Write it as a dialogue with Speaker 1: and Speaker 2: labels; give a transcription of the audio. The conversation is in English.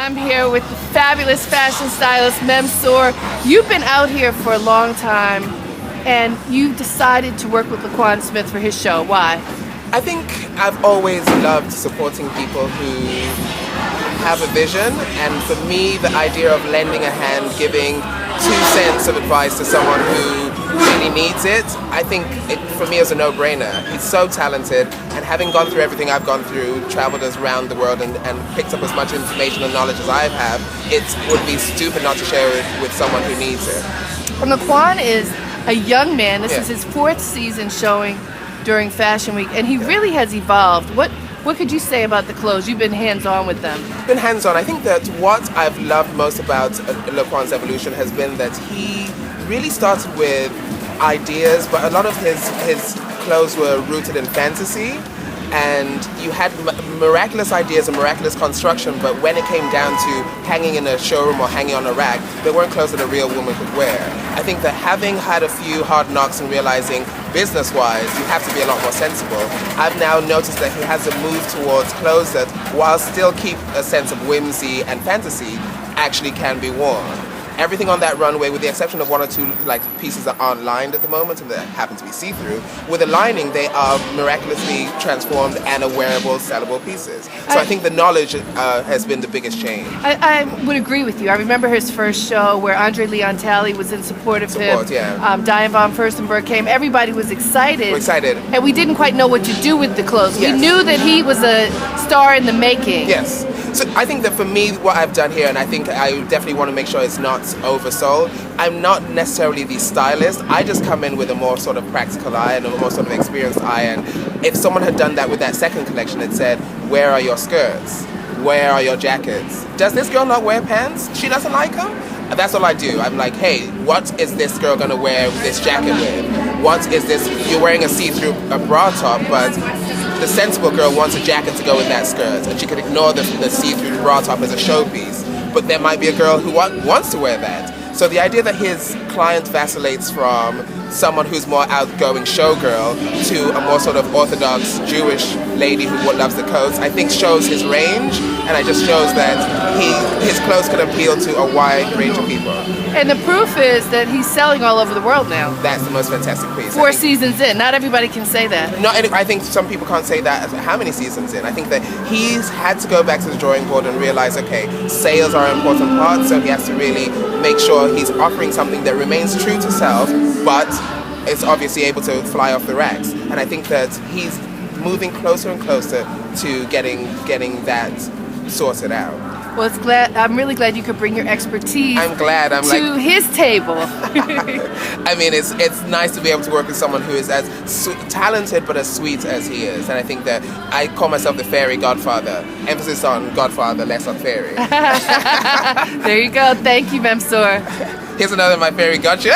Speaker 1: I'm here with the fabulous fashion stylist Memsor. You've been out here for a long time, and you decided to work with LaQuan Smith for his show. Why?
Speaker 2: I think I've always loved supporting people who have a vision, and for me the idea of lending a hand, giving 2 cents of advice to someone who really needs it, I think it for me is a no-brainer. He's so talented, and having gone through everything I've gone through, traveled around the world and picked up as much information and knowledge as I have, it would be stupid not to share it with someone who needs it.
Speaker 1: And LaQuan is a young man. This is his 4th season showing during Fashion Week, and he really has evolved. What could you say about the clothes? You've been hands-on with them.
Speaker 2: Been hands-on. I think that what I've loved most about LaQuan's evolution has been that he really started with ideas, but a lot of his clothes were rooted in fantasy, and you had miraculous ideas and miraculous construction, but when it came down to hanging in a showroom or hanging on a rack, they weren't clothes that a real woman could wear. I think that having had a few hard knocks and realizing business-wise you have to be a lot more sensible, I've now noticed that he has a move towards clothes that, while still keep a sense of whimsy and fantasy, actually can be worn. Everything on that runway, with the exception of 1 or 2 pieces that aren't lined at the moment and that happen to be see-through, with a lining they are miraculously transformed and are wearable, sellable pieces. So I think the knowledge has been the biggest change.
Speaker 1: I would agree with you. I remember his first show where Andre Leon Talley was in support of him.
Speaker 2: Yeah.
Speaker 1: Diane von Furstenberg came. Everybody was excited.
Speaker 2: We're excited.
Speaker 1: And we didn't quite know what to do with the clothes.
Speaker 2: Yes.
Speaker 1: We knew that he was a star in the making.
Speaker 2: Yes. So I think that for me, what I've done here, and I think I definitely want to make sure it's not oversold, I'm not necessarily the stylist. I just come in with a more sort of practical eye and a more sort of experienced eye. And if someone had done that with that second collection, it said, where are your skirts? Where are your jackets? Does this girl not wear pants? She doesn't like them? And that's all I do. I'm like, hey, what is this girl going to wear this jacket with? What is this? You're wearing a see-through bra top, but the sensible girl wants a jacket to go with that skirt, and she could ignore the see-through bra top as a showpiece. But there might be a girl who wants to wear that. So the idea that his client vacillates from someone who's more outgoing showgirl to a more sort of orthodox Jewish lady who loves the coats, I think shows his range, and it just shows that his clothes can appeal to a wide range of people.
Speaker 1: And the proof is that he's selling all over the world now.
Speaker 2: That's the most fantastic piece.
Speaker 1: 4 seasons in. Not everybody can say that.
Speaker 2: No, and I think some people can't say that how many seasons in. I think that he's had to go back to the drawing board and realize, okay, sales are an important part, so he has to really make sure he's offering something that remains true to self, but it's obviously able to fly off the racks. And I think that he's moving closer and closer to getting that sorted out.
Speaker 1: Well, I'm really glad you could bring your expertise to his table.
Speaker 2: I mean, it's nice to be able to work with someone who is as talented but as sweet as he is. And I think that I call myself the fairy godfather. Emphasis on godfather, less on fairy.
Speaker 1: There you go. Thank you, Memsor.
Speaker 2: Here's another of my fairy gotcha.